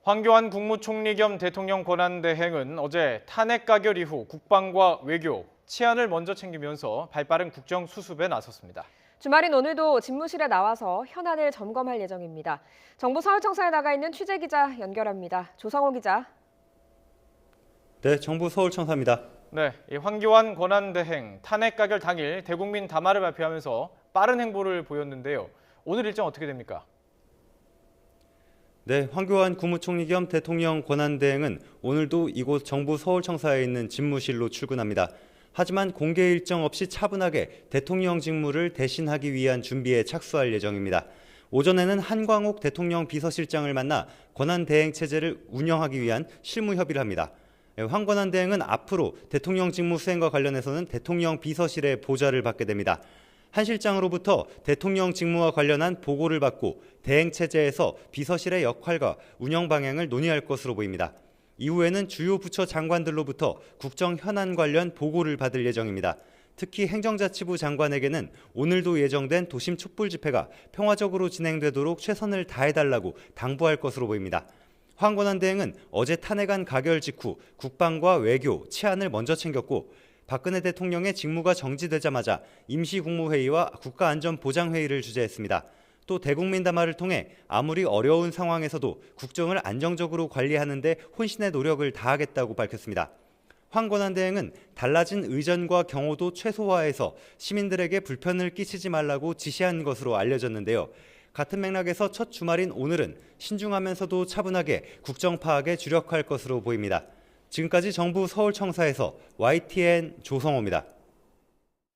황교안 국무총리 겸 대통령 권한대행은 어제 탄핵 가결 이후 국방과 외교, 치안을 먼저 챙기면서 발빠른 국정 수습에 나섰습니다. 주말인 오늘도 집무실에 나와서 현안을 점검할 예정입니다. 정부 서울청사에 나가 있는 취재기자 연결합니다. 조성호 기자. 네, 정부 서울청사입니다. 네, 이 황교안 권한대행 탄핵 가결 당일 대국민 담화를 발표하면서 빠른 행보를 보였는데요. 오늘 일정 어떻게 됩니까? 네, 황교안 국무총리 겸 대통령 권한대행은 오늘도 이곳 정부 서울청사에 있는 집무실로 출근합니다. 하지만 공개 일정 없이 차분하게 대통령 직무를 대신하기 위한 준비에 착수할 예정입니다. 오전에는 한광옥 대통령 비서실장을 만나 권한대행 체제를 운영하기 위한 실무 협의를 합니다. 황 권한대행은 앞으로 대통령 직무 수행과 관련해서는 대통령 비서실의 보좌를 받게 됩니다. 한 실장으로부터 대통령 직무와 관련한 보고를 받고 대행 체제에서 비서실의 역할과 운영 방향을 논의할 것으로 보입니다. 이후에는 주요 부처 장관들로부터 국정 현안 관련 보고를 받을 예정입니다. 특히 행정자치부 장관에게는 오늘도 예정된 도심 촛불 집회가 평화적으로 진행되도록 최선을 다해달라고 당부할 것으로 보입니다. 황 권한대행은 어제 탄핵안 가결 직후 국방과 외교, 치안을 먼저 챙겼고 박근혜 대통령의 직무가 정지되자마자 임시국무회의와 국가안전보장회의를 주재했습니다. 또 대국민 담화를 통해 아무리 어려운 상황에서도 국정을 안정적으로 관리하는 데 혼신의 노력을 다하겠다고 밝혔습니다. 황 권한대행은 달라진 의전과 경호도 최소화해서 시민들에게 불편을 끼치지 말라고 지시한 것으로 알려졌는데요. 같은 맥락에서 첫 주말인 오늘은 신중하면서도 차분하게 국정 파악에 주력할 것으로 보입니다. 지금까지 정부 서울청사에서 YTN 조성호입니다.